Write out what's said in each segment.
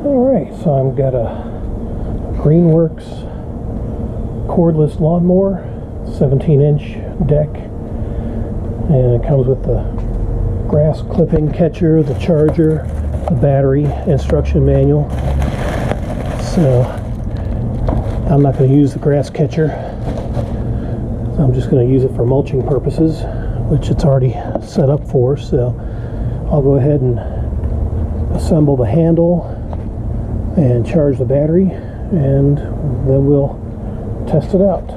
Alright, so I've got a Greenworks cordless lawnmower, 17-inch deck, and it comes with the grass clipping catcher, the charger, the battery, instruction manual. So I'm not going to use the grass catcher, so I'm just going to use it for mulching purposes, which it's already set up for. So I'll go ahead and assemble the handle and charge the battery, and then we'll test it out.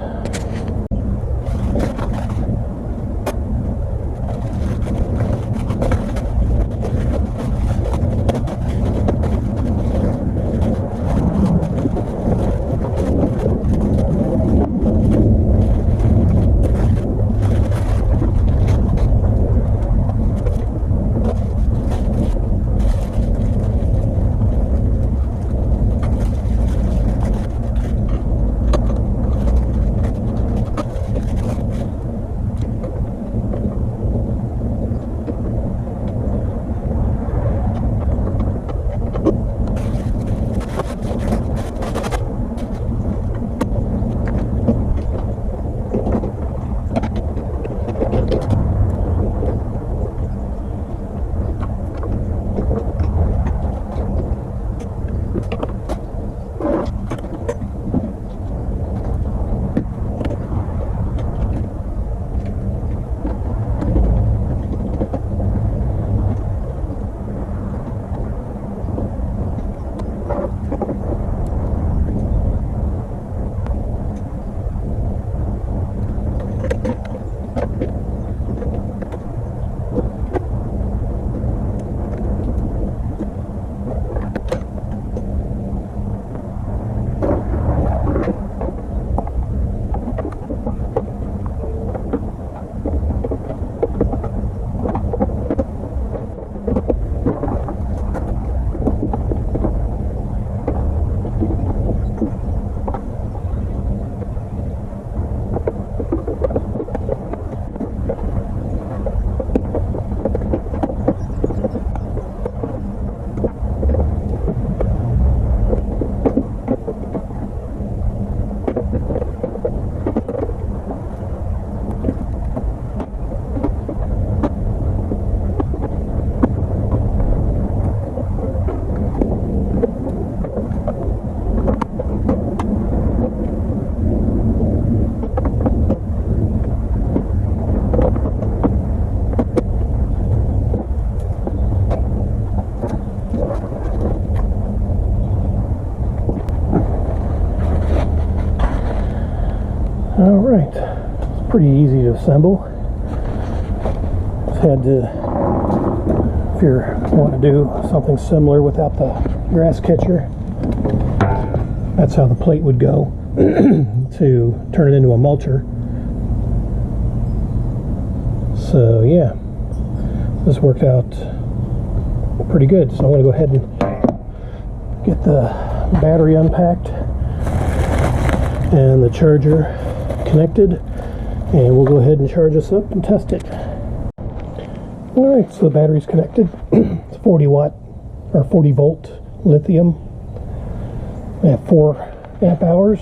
Alright, it's pretty easy to assemble. Just had to, if you want to do something similar without the grass catcher, that's how the plate would go to turn it into a mulcher. So yeah, this worked out pretty good. So I'm going to go ahead and get the battery unpacked and the charger connected, and we'll go ahead and charge this up and test it. Alright, so the battery's connected. It's 40 watt or 40 volt lithium at 4 amp hours.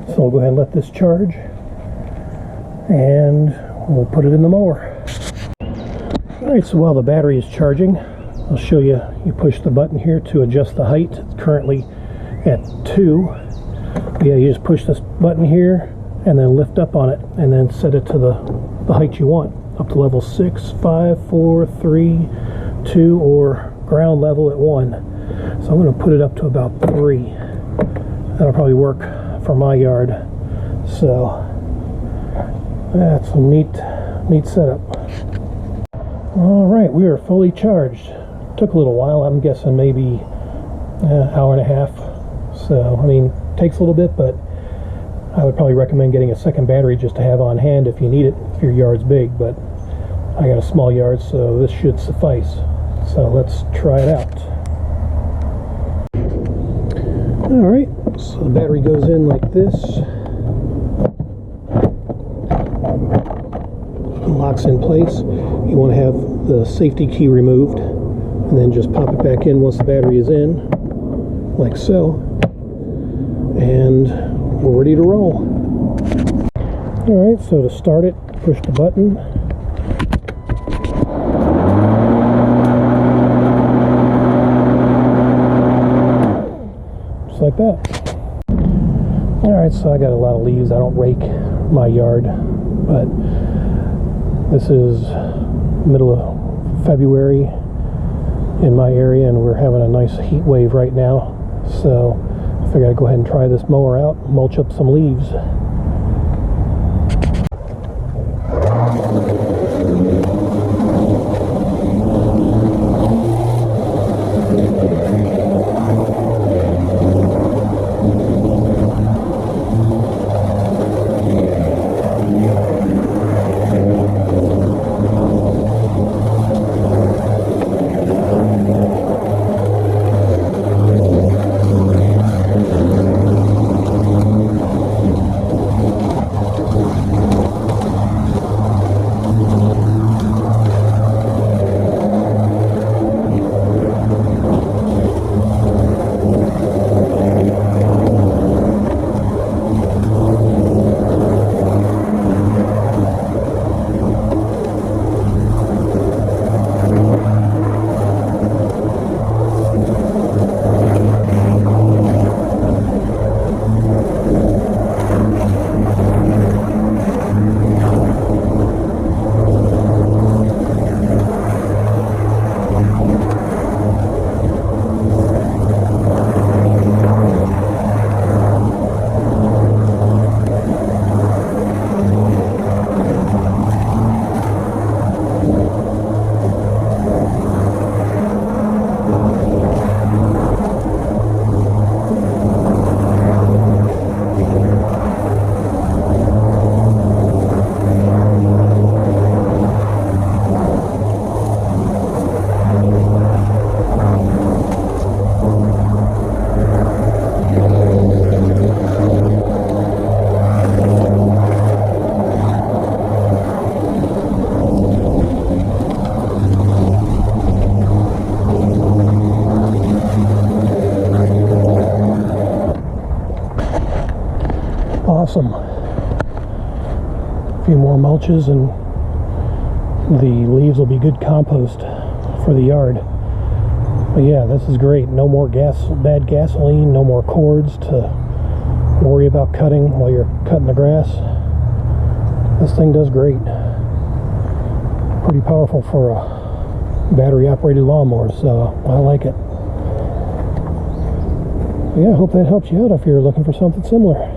So we'll go ahead and let this charge, and we'll put it in the mower. Alright, so while the battery is charging, I'll show you. You push the button here to adjust the height. It's currently at 2. Yeah, you just push this button here and then lift up on it and then set it to the height you want, up to level 6, 5, 4, 3, 2, or ground level at 1. So I'm going to put it up to about 3. That'll probably work for my yard. So that's a neat setup. Alright, we are fully charged. Took a little while. I'm guessing maybe an hour and a half. So I mean, takes a little bit, but I would probably recommend getting a second battery just to have on hand if you need it, if your yard's big. But I got a small yard, so this should suffice. So let's try it out. Alright, so the battery goes in like this, locks in place. You want to have the safety key removed and then just pop it back in once the battery is in, like so, and we're ready to roll. Alright, so to start it, push the button. Just like that. Alright, so I got a lot of leaves. I don't rake my yard, but this is middle of February in my area, and we're having a nice heat wave right now, so I figured I'd go ahead and try this mower out, mulch up some leaves. Awesome. A few more mulches and the leaves will be good compost for the yard. But yeah, this is great. No more bad gasoline, no more cords to worry about cutting while you're cutting the grass. This thing does great. Pretty powerful for a battery operated lawnmower, so I like it. Yeah, I hope that helps you out if you're looking for something similar.